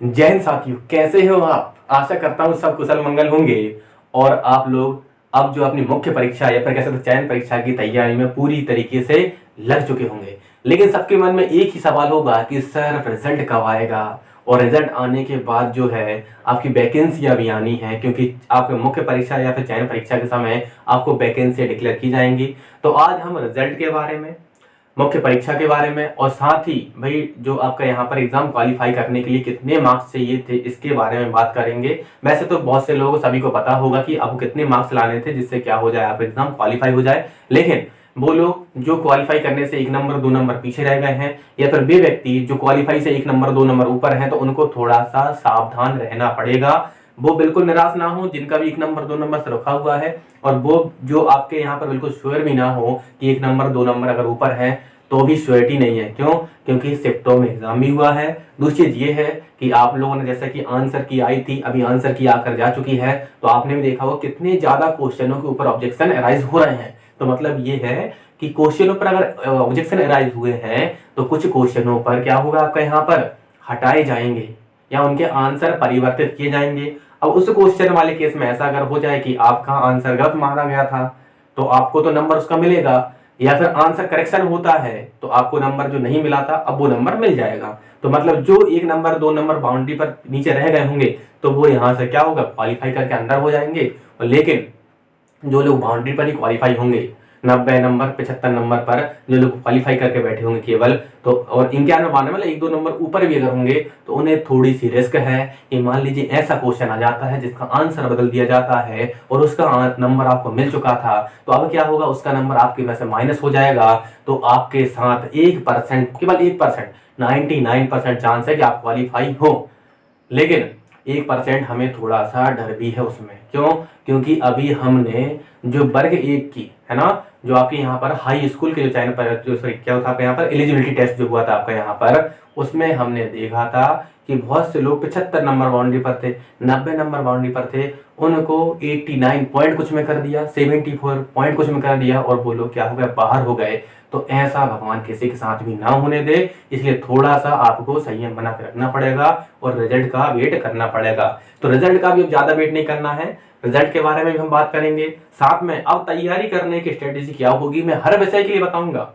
जय हिंद साथियों, कैसे हो आप। आशा करता हूँ सब कुशल मंगल होंगे और आप लोग अब जो अपनी मुख्य परीक्षा या फिर कह सकते चयन परीक्षा की तैयारी में पूरी तरीके से लग चुके होंगे। लेकिन सबके मन में एक ही सवाल होगा कि सर रिजल्ट कब आएगा, और रिजल्ट आने के बाद जो है आपकी वैकेंसियां भी आनी है, क्योंकि आपके मुख्य परीक्षा या फिर चयन परीक्षा के समय आपको वैकेंसी डिक्लेयर की जाएंगी। तो आज हम रिजल्ट के बारे में, मुख्य परीक्षा के बारे में और साथ ही भाई जो आपका यहाँ पर एग्जाम क्वालिफाई करने के लिए कितने मार्क्स चाहिए थे इसके बारे में बात करेंगे। वैसे तो बहुत से लोगों को सभी को पता होगा कि आपको कितने मार्क्स लाने थे जिससे क्या हो जाए, आप एग्जाम क्वालिफाई हो जाए। लेकिन वो लोग जो क्वालिफाई करने से 1 नंबर 2 नंबर पीछे रह गए हैं, या फिर वे व्यक्ति जो क्वालिफाई से 1 नंबर 2 नंबर ऊपर हैं, तो उनको थोड़ा सा सावधान रहना पड़ेगा। वो बिल्कुल निराश ना हो जिनका भी 1 नंबर 2 नंबर से रुका हुआ है, और वो जो आपके यहाँ पर बिल्कुल श्योर भी ना हो कि 1 नंबर 2 नंबर अगर ऊपर है तो भी श्योरिटी नहीं है। क्यों? क्योंकि शिफ्टों में एग्जाम भी हुआ है। दूसरी चीज ये है कि आप लोगों ने जैसा कि आंसर की आई थी, अभी आंसर की आकर जा चुकी है, तो आपने भी देखा होगा कितने ज्यादा क्वेश्चनों के ऊपर ऑब्जेक्शन अराइज हो रहे हैं। तो मतलब ये है कि क्वेश्चनों पर अगर ऑब्जेक्शन अराइज हुए हैं तो कुछ क्वेश्चनों पर क्या होगा, आपका यहाँ पर हटाए जाएंगे या उनके आंसर परिवर्तित किए जाएंगे। अब उस क्वेश्चन वाले केस में ऐसा अगर हो जाए कि आपका आंसर गलत माना गया था तो आपको तो नंबर उसका मिलेगा, या फिर आंसर करेक्शन होता है तो आपको नंबर जो नहीं मिला था अब वो नंबर मिल जाएगा। तो मतलब जो 1 नंबर 2 नंबर बाउंड्री पर नीचे रह गए होंगे तो वो यहाँ से क्या होगा, क्वालिफाई करके अंदर हो जाएंगे। और लेकिन जो लोग बाउंड्री पर ही क्वालिफाई होंगे, 90 नंबर 75 नंबर पर जो लोग क्वालिफाई करके बैठे होंगे केवल, तो और 91 92 मतलब 1 2 नंबर ऊपर भी अगर होंगे तो उन्हें थोड़ी सी रिस्क है कि मान लीजिए ऐसा क्वेश्चन आ जाता है जिसका आंसर बदल दिया जाता है और उसका नंबर आपको मिल चुका था, तो अब क्या होगा, उसका नंबर आपके में से माइनस हो जाएगा। तो आपके साथ 1%, केवल 1%, 99% चांस है कि आप क्वालिफाई हो। लेकिन 1% हमें थोड़ा सा डर भी है उसमें। क्यों? क्योंकि अभी हमने जो वर्ग 1 की है ना, जो आपके यहाँ पर हाई स्कूल के जो चयन पर जो क्या होता है यहाँ पर एलिजिबिलिटी टेस्ट जो हुआ था आपका यहाँ पर, उसमें हमने देखा था कि बहुत से लोग 75 नंबर बाउंड्री पर थे, 90 नंबर बाउंड्री पर थे, उनको 89 पॉइंट कुछ में कर दिया, 74 पॉइंट कुछ में कर दिया, और वो लोग क्या हो गए, बाहर हो गए। तो ऐसा भगवान किसी के साथ भी ना होने दे, इसलिए थोड़ा सा आपको संयम बना के रखना पड़ेगा और रिजल्ट का वेट करना पड़ेगा। तो रिजल्ट का भी अब ज्यादा वेट नहीं करना है, रिजल्ट के बारे में भी हम बात करेंगे। साथ में अब तैयारी करने की स्ट्रेटेजी क्या होगी मैं हर विषय के लिए बताऊंगा।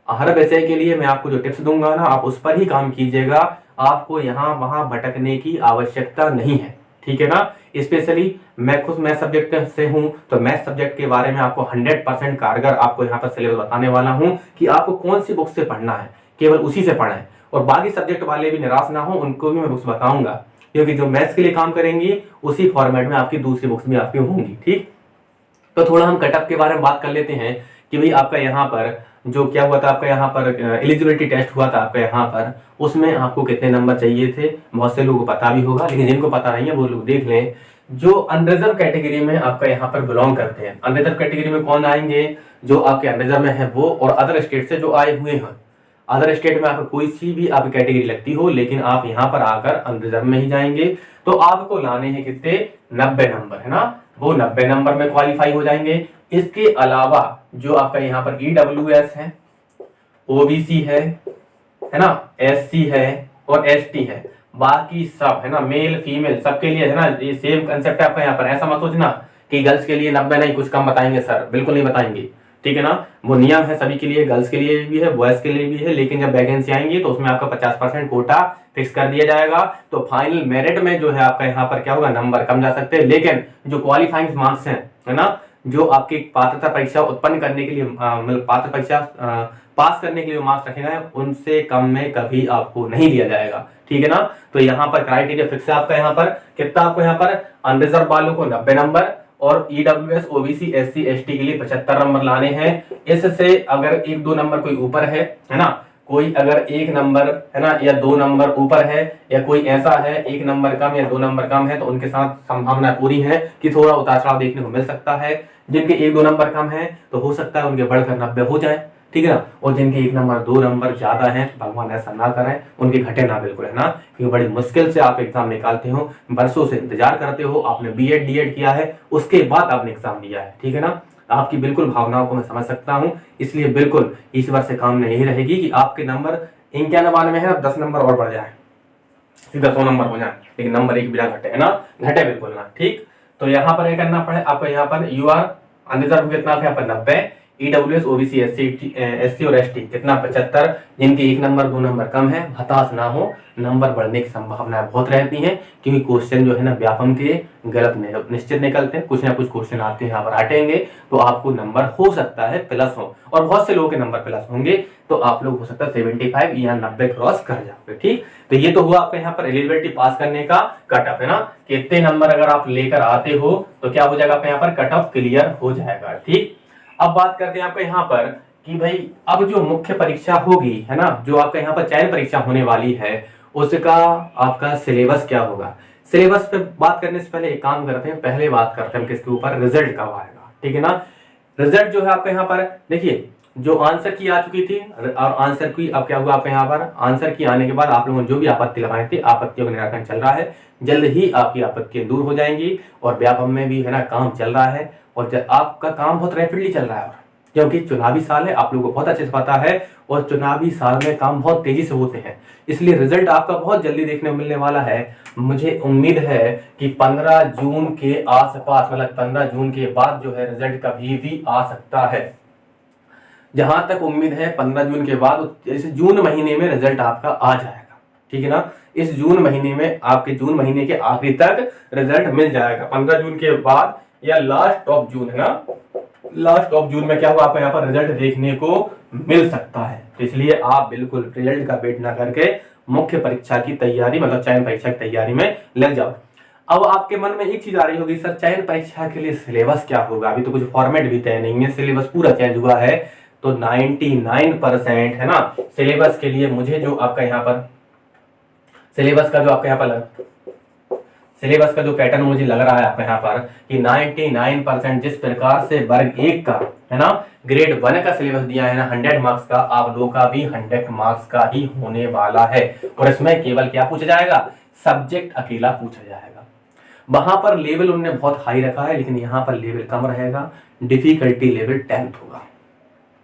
हर विषय के लिए मैं आपको जो टिप्स दूंगा ना, आप उस पर ही काम कीजिएगा। आपको यहाँ वहां भटकने की आवश्यकता नहीं है, ठीक है ना। स्पेशली मैं खुद मैथ सब्जेक्ट से हूं, तो मैथ सब्जेक्ट के बारे में आपको 100% कारगर आपको यहाँ पर सिलेबस बताने वाला हूं कि आपको कौन सी बुक से पढ़ना है, केवल उसी से पढ़ें। और बाकी सब्जेक्ट वाले भी निराश ना हो, उनको भी मैं बुक्स बताऊंगा, क्योंकि जो मैथ्स के लिए काम करेंगी उसी फॉर्मेट में आपकी दूसरी बुक्स भी आपकी होंगी। ठीक, तो थोड़ा हम कटअप के बारे में बात कर लेते हैं कि भाई आपका यहाँ पर जो क्या हुआ था, आपका यहाँ पर एलिजिबिलिटी टेस्ट हुआ था आपका यहाँ पर, उसमें आपको कितने नंबर चाहिए थे। बहुत से लोगों को पता भी होगा, लेकिन जिनको पता नहीं है वो लोग देख लें। जो अनरिजर्व कैटेगरी में आपका यहाँ पर बिलोंग करते हैं, अनरिजर्व कैटेगरी में कौन आएंगे, जो आपके अनरिजर्व में है वो, और अदर स्टेट से जो आए हुए हैं। अदर स्टेट में आपको कोई सी भी आपकी कैटेगरी लगती हो, लेकिन आप यहाँ पर आकर अनरिजर्व में ही जाएंगे, तो आपको लाने हैं कितने, 90 नंबर, है ना। वो 90 नंबर में क्वालिफाई हो जाएंगे। इसके अलावा जो आपका यहाँ पर EWS है, OBC है ना, SC है और ST है, बाकी सब है ना, मेल फीमेल सबके लिए है ना, ये सेम कंसेप्ट है आपका यहाँ पर। ऐसा मत सोचना कि गर्ल्स के लिए 90 नहीं, कुछ कम बताएंगे सर, बिल्कुल नहीं बताएंगे, ठीक है ना। वो नियम है सभी के लिए, गर्ल्स के लिए भी है, बॉयज के लिए भी है, लेकिन जब वैकेंसी आएंगी तो उसमें आपका 50% कोटा फिक्स कर दिया जाएगा। तो फाइनल मेरिट में जो है आपका यहाँ पर क्या होगा, नंबर कम जा सकते हैं, लेकिन जो क्वालिफाइंग मार्क्स हैं, है ना, जो आपकी पात्रता परीक्षा उत्पन्न करने के लिए मतलब पात्र परीक्षा पास करने के लिए मार्क्स रखे गए, उनसे कम में कभी आपको नहीं दिया जाएगा, ठीक है ना। तो यहाँ पर क्राइटेरिया फिक्स है आपका यहाँ पर कितना, आपको यहाँ पर अनरिजर्व वालों को 90 नंबर और EWS OBC SC ST के लिए 75 नंबर लाने हैं। इससे अगर 1 2 नंबर कोई ऊपर है ना, कोई अगर 1 नंबर है ना या 2 नंबर ऊपर है, या कोई ऐसा है 1 नंबर कम या 2 नंबर कम है, तो उनके साथ संभावना पूरी है कि थोड़ा उतार चढ़ाव देखने को मिल सकता है। जिनके 1 2 नंबर कम है तो हो सकता है उनके बढ़कर 90 हो जाए, ठीक है ना। और जिनके 1 नंबर 2 नंबर ज्यादा है, भगवान ऐसा ना करें, उनके घटे ना बिल्कुल, है ना, क्योंकि बड़ी मुश्किल से आप एग्जाम निकालते हो, बरसों से इंतजार करते हो, आपने BEd DEd किया है, उसके बाद आपने एग्जाम दिया है, ठीक है ना। आपकी बिल्कुल भावनाओं को मैं समझ सकता हूं, इसलिए बिल्कुल ईश्वर से काम नहीं रहेगी कि आपके नंबर 91 में है, 10 नंबर और बढ़ जाए, सीधा 100 नंबर हो जाए, लेकिन नंबर एक बिना घटे, है ना, घटे बिल्कुल ना। ठीक, तो यहाँ पर क्या करना पड़े आपको, यहाँ पर यू आर अनरिजर्व कितना था यहाँ पर 90, ईडब्ल्यूएस ओबीसी एससी और एसटी कितना 75, जिनके 1 नंबर 2 नंबर कम है, हताश ना हो, नंबर बढ़ने की संभावना बहुत रहती है, क्योंकि क्वेश्चन जो है ना व्यापम के गलत निश्चित निकलते हैं, कुछ ना कुछ क्वेश्चन आपके यहाँ पर हटेंगे, तो आपको नंबर हो सकता है प्लस हो, और बहुत से लोगों के नंबर प्लस होंगे, तो आप लोग हो सकता है 75 या 90 क्रॉस कर जाओगे। ठीक, तो ये तो हुआ आपके यहाँ पर एलिजिबिलिटी पास करने का कट ऑफ, है ना, कि इतने नंबर अगर आप लेकर आते हो तो क्या हो जाएगा आपके यहाँ पर कट ऑफ क्लियर हो जाएगा। ठीक, अब बात करते हैं आपके यहाँ पर कि भाई अब जो मुख्य परीक्षा होगी, है ना, जो आपका यहाँ पर चयन परीक्षा होने वाली है, उसका आपका सिलेबस क्या होगा। सिलेबस पे बात करने से पहले एक काम करते हैं, पहले बात करते हैं किसके ऊपर, रिजल्ट कब आएगा। ठीक है ना, रिजल्ट जो है आपके यहाँ पर देखिए, जो आंसर की आ चुकी थी और आंसर की अब क्या हुआ आपके यहाँ पर, आंसर की आने के बाद आप लोगों ने जो भी आपत्ति लगाई थी, आपत्तियों का निराकरण चल रहा है, जल्द ही आपकी आपत्तियां दूर हो जाएंगी, और व्यापम में भी है ना काम चल रहा है, और आपका काम बहुत रैपिडली चल रहा है, क्योंकि चुनावी साल है, आप लोगों को बहुत अच्छे से पता है, और चुनावी साल में काम बहुत तेजी से होते हैं, इसलिए रिजल्ट आपका बहुत जल्दी देखने को मिलने वाला है। मुझे उम्मीद है कि 15 जून के आसपास, मतलब 15 जून के बाद जो है रिजल्ट कभी भी आ सकता है, जहां तक उम्मीद है 15 जून के बाद, जैसे जून महीने में रिजल्ट आपका आ जाएगा। ठीक है ना, इस जून महीने में आपके जून महीने के आखिरी तक रिजल्ट मिल जाएगा, 15 जून के बाद या लास्ट ऑफ जून, है ना, लास्ट ऑफ जून में क्या हुआ आपको यहाँ पर रिजल्ट देखने को मिल सकता है। तो इसलिए आप बिल्कुल रिजल्ट का वेट ना करके मुख्य परीक्षा की तैयारी, मतलब चयन परीक्षा की तैयारी में लग जाओ। अब आपके मन में एक चीज आ रही होगी, सर चयन परीक्षा के लिए सिलेबस क्या होगा, अभी तो कुछ फॉर्मेट भी तय नहीं है, सिलेबस पूरा चेंज हुआ है, तो 99% है ना सिलेबस के लिए मुझे जो आपका यहाँ पर सिलेबस का जो आपका यहाँ पर सिलेबस का जो पैटर्न मुझे लग रहा है आपका यहाँ पर कि 99% जिस प्रकार से वर्ग 1 का, है ना, ग्रेड 1 का सिलेबस दिया है ना 100 मार्क्स का, आप लोगों का भी 100 मार्क्स का ही होने वाला है, और इसमें केवल क्या पूछा जाएगा, सब्जेक्ट अकेला पूछा जाएगा। वहां पर लेवल उन्होंने बहुत हाई रखा है, लेकिन यहाँ पर लेवल कम रहेगा, डिफिकल्टी लेवल 10th होगा,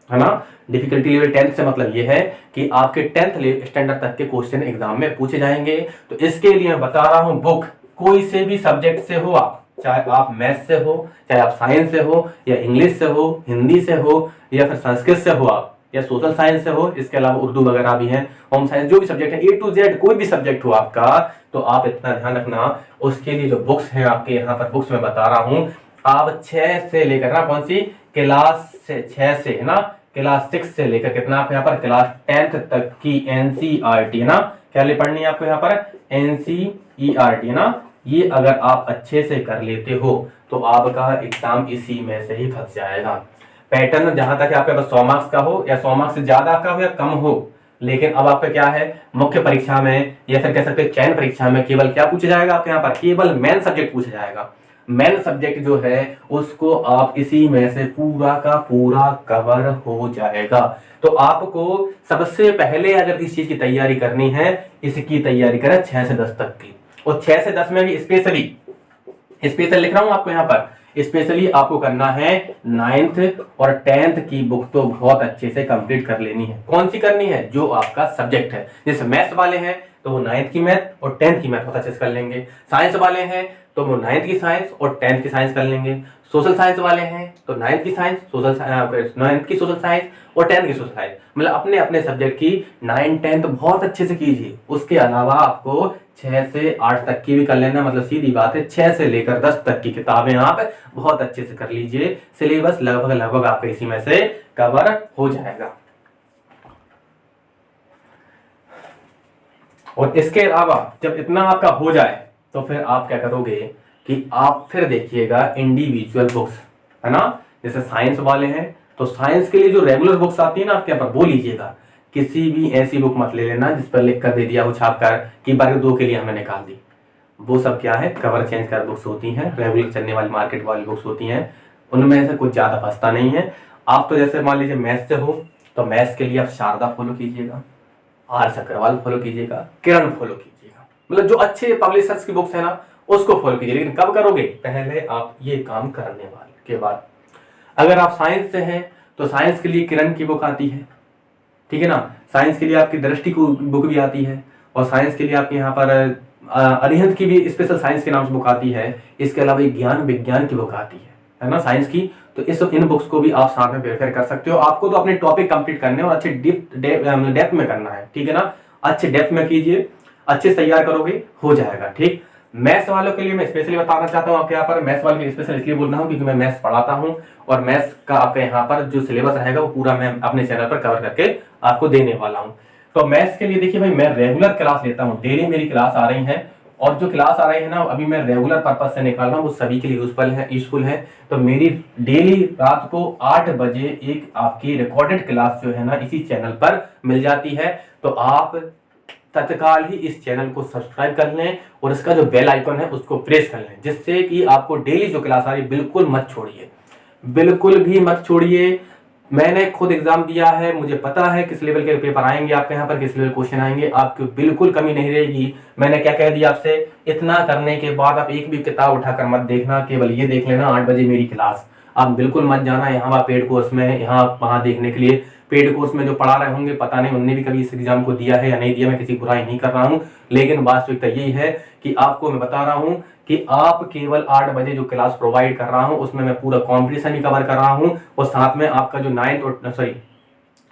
है ना, डिफिकल्टी लेवल 10th से मतलब ये है कि आपके 10th स्टैंडर्ड तक के क्वेश्चन एग्जाम में पूछे जाएंगे। तो इसके लिए मैं बता रहा हूं, बुक कोई से भी सब्जेक्ट से हो, आप चाहे आप मैथ से हो, चाहे आप साइंस से हो, या इंग्लिश से हो, हिंदी से हो, या फिर संस्कृत से हो आप, या सोशल साइंस से हो, इसके अलावा उर्दू वगैरह भी है, होम साइंस, जो भी सब्जेक्ट है, A to Z कोई भी सब्जेक्ट हो आपका, तो आप इतना ध्यान रखना, उसके लिए जो बुक्स हैं आपके यहाँ पर, बुक्स में बता रहा हूँ, आप 6 से लेकर ना, कौन सी क्लास से 6 से, है ना, क्लास 6 से लेकर कितना आप यहाँ पर क्लास 10th तक की NCERT, है ना, क्या ले पढ़नी है आपको यहाँ पर, NCERT, है ना, ये अगर आप अच्छे से कर लेते हो तो आपका एग्जाम इसी में से ही फंस जाएगा। पैटर्न जहां तक आपके पास 100 मार्क्स का हो, या 100 मार्क्स से ज्यादा का हो या कम हो, लेकिन अब आपका क्या है, मुख्य परीक्षा में या फिर कह सकते हैं चयन परीक्षा में केवल क्या पूछा जाएगा आपके यहाँ पर, केवल मेन सब्जेक्ट पूछा जाएगा। मेन सब्जेक्ट जो है उसको आप इसी में से पूरा का पूरा कवर हो जाएगा। तो आपको सबसे पहले अगर इस चीज की तैयारी करनी है, इसकी तैयारी करें 6 से 10 तक की, और 6 से 10 में भी स्पेशल लिख रहा हूं आपको यहाँ पर, स्पेशली आपको करना है 9th और 10th की बुक तो बहुत अच्छे से कंप्लीट कर लेनी है। कौन सी करनी है, जो आपका सब्जेक्ट है, जैसे मैथ्स वाले हैं तो वो 9th की मैथ और 10th की मैथ बहुत अच्छे से कर लेंगे, साइंस वाले हैं तो वो 9th की साइंस और 10th की साइंस कर लेंगे, सोशल साइंस वाले हैं तो 9th की साइंस, 9th की सोशल साइंस और 10th की सोशल साइंस, मतलब अपने अपने सब्जेक्ट की 9, 10 बहुत अच्छे से कीजिए। उसके अलावा आपको 6 से 8 तक की भी कर लेना, मतलब सीधी बात है 6 से लेकर 10 तक की किताबें आप बहुत अच्छे से कर लीजिए, सिलेबस लगभग आपका इसी में से कवर हो जाएगा। और इसके अलावा जब इतना आपका हो जाए तो फिर आप क्या करोगे कि आप फिर देखिएगा इंडिविजुअल बुक्स, है ना, जैसे साइंस वाले हैं तो साइंस के लिए जो रेगुलर बुक्स आती है ना आपके यहाँ पर, वो लीजिएगा, किसी भी ऐसी बुक मत ले लेना जिस पर लिख कर दे दिया हो छाप कर कि वर्ग 2 के लिए हमें निकाल दी। वो सब क्या है, कवर चेंज कर बुक्स होती हैं, रेगुलर चलने वाली मार्केट वाली बुक्स होती हैं, उनमें से कुछ ज्यादा फंसता नहीं है। आप तो जैसे मान लीजिए मैथ्स से हो तो मैथ्स के लिए आप शारदा फॉलो कीजिएगा, R अग्रवाल फॉलो कीजिएगा, किरण फॉलो कीजिएगा, मतलब जो अच्छे पब्लिशर्स की बुक्स है ना उसको फॉलो कीजिए। लेकिन कब करोगे, पहले आप ये काम करने वाले के बाद। अगर आप साइंस से हैं तो साइंस के लिए किरण की बुक आती है, ठीक है ना, साइंस के लिए आपकी दृष्टि की बुक भी आती है, और साइंस के लिए आपके यहाँ पर अरिहंत की भी स्पेशल साइंस के नाम से बुक आती है। इसके अलावा एक ज्ञान विज्ञान की बुक आती है ना साइंस की। तो इन बुक्स को भी आप साथ में प्रेफर कर सकते हो। आपको तो अपने टॉपिक कंप्लीट करने और अच्छे डेप्थ में करना है, ठीक है ना। अच्छे डेप्थ में कीजिए, अच्छे से तैयार करोगे हो जाएगा, ठीक। मैथ्स वालों के लिए मैं स्पेशली बताना चाहता हूँ आपके यहाँ पर, मैथ्स वालों के लिए स्पेशल इसलिए बोल रहा हूँ क्योंकि मैं मैथ्स पढ़ाता हूँ और मैथ्स का आपके यहाँ पर जो सिलेबस रहेगा वो पूरा मैं अपने चैनल पर कवर करके आपको देने वाला हूँ। तो मैथ्स के लिए देखिए भाई, मैं रेगुलर क्लास लेता हूँ, डेली मेरी क्लास आ रही है और जो क्लास आ रही है ना अभी मैं रेगुलर पर्पज से निकाल रहा हूँ, वो सभी के लिए यूजफुल है। तो मेरी डेली रात को 8 बजे एक आपकी रिकॉर्डेड क्लास जो है ना इसी चैनल पर मिल जाती है। तो आप तत्काल ही इस चैनल को सब्सक्राइब कर लें और इसका जो बेल आइकन है उसको प्रेस कर लें, जिससे कि आपको डेली जो क्लास आ रही है बिल्कुल मत छोड़िए, बिल्कुल भी मत छोड़िए। मैंने खुद एग्जाम दिया है, मुझे पता है किस लेवल के पेपर आएंगे आपके यहाँ पर, किस लेवल क्वेश्चन आएंगे, आपको बिल्कुल कमी नहीं रहेगी। मैंने क्या कह दिया आपसे, इतना करने के बाद आप एक भी किताब उठाकर मत देखना, केवल ये देख लेना 8 बजे मेरी क्लास। आप बिल्कुल मत जाना यहाँ पेड कोर्स में, यहाँ वहां देखने के लिए। पेड कोर्स में जो पढ़ा रहे होंगे पता नहीं उनने भी कभी इस एग्जाम को दिया है या नहीं दिया, मैं किसी बुराई नहीं कर रहा हूँ, लेकिन वास्तविकता यही है कि आपको मैं बता रहा हूँ कि आप केवल 8 बजे जो क्लास प्रोवाइड कर रहा हूं उसमें मैं पूरा कॉम्पिटिशन भी कवर कर रहा हूं और साथ में आपका जो 9th और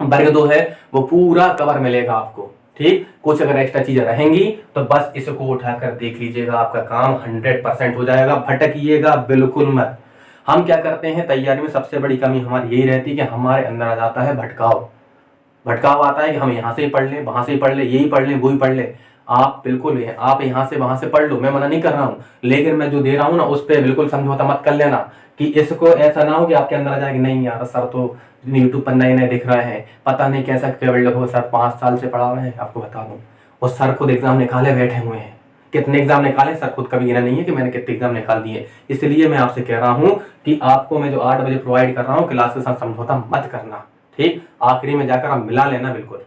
वर्ग 2 है वो पूरा कवर मिलेगा आपको, ठीक। कुछ अगर एक्स्ट्रा चीजें रहेंगी तो बस इसको उठाकर देख लीजिएगा, आपका काम 100% हो जाएगा। भटकिएगा बिल्कुल मत। हम क्या करते हैं तैयारी में, सबसे बड़ी कमी हमारी यही रहती है कि हमारे अंदर आ जाता है भटकाव आता है कि हम यहाँ से ही पढ़ लें, वहां से ही पढ़ लें, यही पढ़ लें, वो ही पढ़ लें। आप बिल्कुल आप यहाँ से वहां से पढ़ लो, मैं मना नहीं कर रहा हूँ, लेकिन मैं जो दे रहा हूँ ना उस पर बिल्कुल समझौता मत कर लेना कि इसको ऐसा ना हो कि आपके अंदर आ जाए कि नहीं यार सर तो यूट्यूब पर नए नए दिख रहे हैं, पता नहीं कैसा डेवलप हो, सर 5 साल से पढ़ा रहे हैं। आपको बता दूं और सर खुद एग्जाम निकाले बैठे हुए हैं, कितने एग्जाम निकाले सर खुद कभी गिना नहीं है कि मैंने कितने एग्जाम निकाल दिए। इसलिए मैं आपसे कह रहा हूँ कि आपको मैं जो 8 बजे प्रोवाइड कर रहा हूँ क्लास के साथ समझौता मत करना, ठीक। आखिरी में जाकर आप मिला लेना बिल्कुल।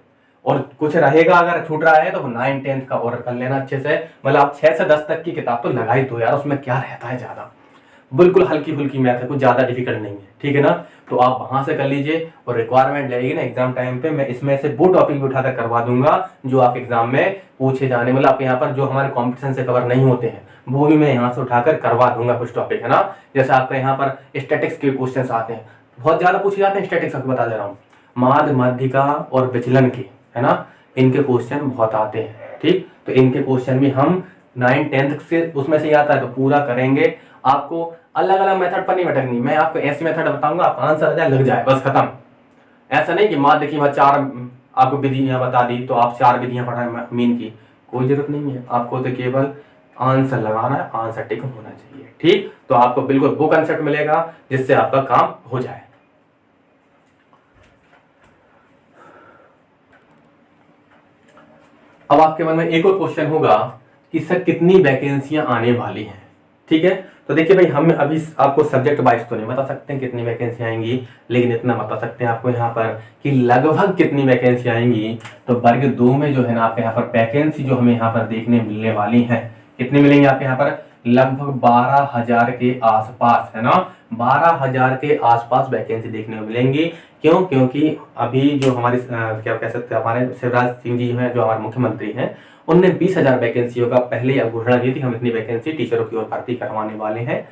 और कुछ रहेगा अगर छूट रहा है तो 9th 10th का ऑर्डर कर लेना अच्छे से, मतलब आप 6 से 10 तक की किताब तो लगा ही दो यार, उसमें क्या रहता है ज्यादा, बिल्कुल हल्की फुल्की मैथ है, कुछ ज्यादा डिफिकल्ट नहीं है, ठीक है ना। तो आप वहां से कर लीजिए और रिक्वायरमेंट लगेगी ना एग्जाम टाइम पे, मैं इसमें से वो टॉपिक भी उठाकर करवा दूंगा जो आप एग्जाम में पूछे जाने, मतलब आपके यहाँ पर जो हमारे कॉम्पिटिशन से कवर नहीं होते हैं वो भी मैं यहाँ से उठाकर करवा दूंगा कुछ टॉपिक, है ना। जैसे आपके यहाँ पर स्टैटिक्स के क्वेश्चन आते हैं, बहुत ज्यादा पूछे जाते हैं स्टैटिक्स, आपको बता दे रहा हूँ, माध्य माध्यिका और विचलन की, है ना, इनके क्वेश्चन बहुत आते हैं, ठीक। तो इनके क्वेश्चन भी हम 9th 10th से उसमें से ही आता है तो पूरा करेंगे। आपको अलग अलग मेथड पर नहीं भटकनी, मैं आपको ऐसी मेथड बताऊंगा आप आंसर आ जाए लग जाए बस खत्म। ऐसा नहीं कि माँ देखिए मैं 4 आपको विधियां बता दी तो आप 4 विधियां पढ़ रहे हैं मीन की, कोई जरूरत नहीं है। आपको तो केवल आंसर लगाना है, आंसर टिक होना चाहिए, ठीक। तो आपको बिल्कुल वो कंसेप्ट मिलेगा जिससे आपका काम हो जाए। अब आपके मन में एक और क्वेश्चन होगा कि सर कितनी वैकेंसियां आने वाली हैं, ठीक है। तो देखिए भाई हम अभी आपको सब्जेक्ट वाइज तो नहीं बता सकते हैं कितनी वैकेंसी आएंगी, लेकिन इतना बता सकते हैं आपको यहाँ पर कि लगभग कितनी वैकेंसी आएंगी। तो वर्ग 2 में जो है ना आपके यहाँ पर वैकेंसी जो हमें यहाँ पर देखने मिलने वाली है, कितनी मिलेंगी आपके यहाँ पर, लगभग 12,000 के आसपास, है ना, 12,000 के आसपास वैकेंसी देखने को मिलेंगी। क्यों? क्योंकि अभी जो हमारे क्या कह सकते हैं हमारे शिवराज सिंह जी हैं जो हमारे मुख्यमंत्री हैं, उनने 20,000 वैकेंसियों का पहले ही घोषणा की थी, हम इतनी वैकेंसी टीचरों की ओर भर्ती करवाने वाले हैं।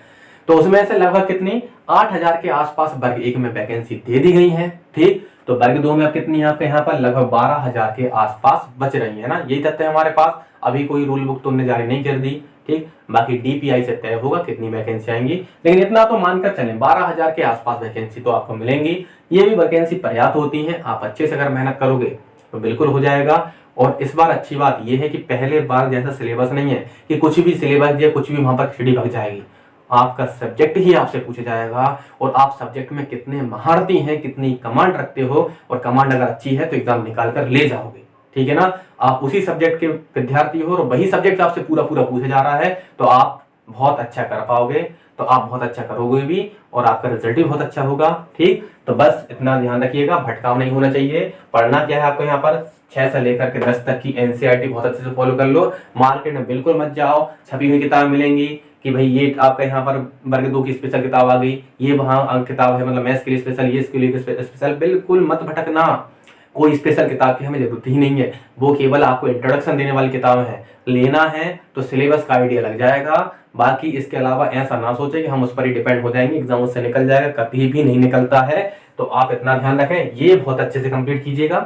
तो उसमें से लगभग कितनी 8,000 के आसपास वर्ग 1 में वैकेंसी दे दी गई है, ठीक। तो वर्ग 2 में अब कितनी आपके यहाँ पर लगभग 12,000 के आसपास बच रही है ना, यही तथ्य है हमारे पास। अभी कोई रूल बुक तो उन्होंने जारी नहीं कर दी, ठीक। बाकी डीपीआई से तय होगा कितनी वैकेंसी आएंगी, लेकिन इतना तो मानकर चलें 12,000 के आसपास वैकेंसी तो आपको मिलेंगी। ये भी वैकेंसी पर्याप्त होती है, आप अच्छे से अगर मेहनत करोगे तो बिल्कुल हो जाएगा। और इस बार अच्छी बात यह है कि पहले बार जैसा सिलेबस नहीं है कि कुछ भी सिलेबस दिया कुछ भी वहां पर खिचड़ी पक जाएगी। आपका सब्जेक्ट ही आपसे पूछा जाएगा और आप सब्जेक्ट में कितने महारती हैं, कितनी कमांड रखते हो, और कमांड अगर अच्छी है तो एग्जाम निकाल कर ले जाओगे, ठीक है ना। आप उसी सब्जेक्ट के विद्यार्थी हो और वही सब्जेक्ट आपसे पूरा पूछा जा रहा है तो आप बहुत अच्छा कर पाओगे, तो आप बहुत अच्छा करोगे भी और आपका रिजल्ट भी बहुत अच्छा होगा, ठीक। तो बस इतना ध्यान रखिएगा, भटकाव नहीं होना चाहिए। पढ़ना क्या है आपको यहाँ पर 6 से लेकर के 10 तक की एनसीईआरटी बहुत अच्छे से फॉलो कर लो। मार्केट में बिल्कुल मत जाओ, छपी हुई किताब मिलेंगी कि भाई ये आपका यहाँ पर वर्ग 2 की स्पेशल किताब आ गई, ये वहाँ किताब है मतलब मैथ्स के लिए स्पेशल, ये इसके लिए स्पेशल, बिल्कुल मत भटकना। कोई स्पेशल किताब की हमें जरूरत ही नहीं है, वो केवल आपको इंट्रोडक्शन देने वाली किताब है। लेना है तो सिलेबस का आइडिया लग जाएगा, बाकी इसके अलावा ऐसा ना सोचे कि हम उस पर ही डिपेंड हो जाएंगे, एग्जाम उससे निकल जाएगा, कभी भी नहीं निकलता है। तो आप इतना ध्यान रखें, ये बहुत अच्छे से कंप्लीट कीजिएगा।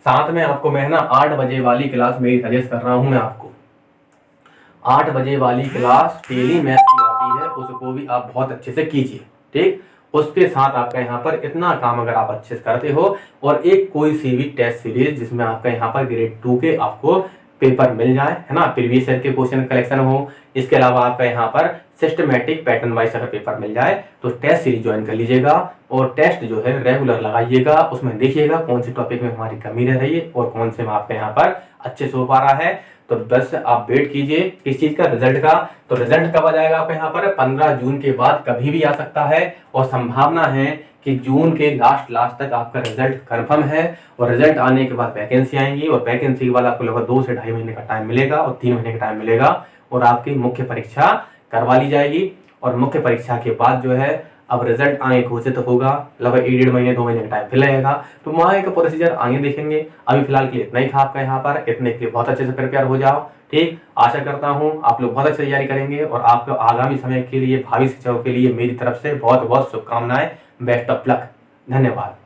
साथ में आपको मैं ना 8 बजे वाली क्लास मेरी सजेस्ट कर रहा हूं मैं आपको। 8 बजे वाली क्लास डेली मैथ की आती है, उसको भी आप बहुत अच्छे से कीजिए, ठीक। उसके साथ आपका यहाँ पर इतना काम अगर आप अच्छे से करते हो, और एक कोई सी भी टेस्ट सीरीज जिसमें आपका यहाँ पर ग्रेड 2 के आपको पेपर मिल जाए, है ना, प्रीवियस ईयर के क्वेश्चन कलेक्शन हो, इसके अलावा आपका यहाँ पर सिस्टमेटिक पैटर्न वाइज अगर पेपर मिल जाए तो टेस्ट सीरीज ज्वाइन कर लीजिएगा, और टेस्ट जो है रेगुलर लगाइएगा। उसमें देखिएगा कौन से टॉपिक में हमारी कमी रह रही है और कौन से में आपके यहाँ पर अच्छे से हो पा रहा है। तो बस आप वेट कीजिए किस चीज का, रिजल्ट का। तो रिजल्ट कब आ जाएगा आपके यहाँ पर, 15 जून के बाद कभी भी आ सकता है, और संभावना है कि जून के लास्ट तक आपका रिजल्ट कंफर्म है। और रिजल्ट आने के बाद वैकेंसी आएंगी, और वैकेंसी के बाद आपको लगभग 2 से 2.5 महीने का टाइम मिलेगा, और 3 महीने का टाइम मिलेगा, और आपकी मुख्य परीक्षा करवा ली जाएगी। और मुख्य परीक्षा के बाद जो है अब रिजल्ट आगे घोषित होगा, लगभग 1.5 महीने 2 महीने का टाइम फिर लगेगा। तो वहाँ का प्रोसीजर आगे देखेंगे। अभी फिलहाल के लिए इतना ही था आपका यहाँ पर, इतने के लिए बहुत अच्छे से प्रिपेयर हो जाओ, ठीक। आशा करता हूँ आप लोग बहुत अच्छी तैयारी करेंगे, और आपको आगामी समय के लिए, भावी शिक्षाओं के लिए मेरी तरफ से बहुत बहुत शुभकामनाएं। Best of luck. धन्यवाद।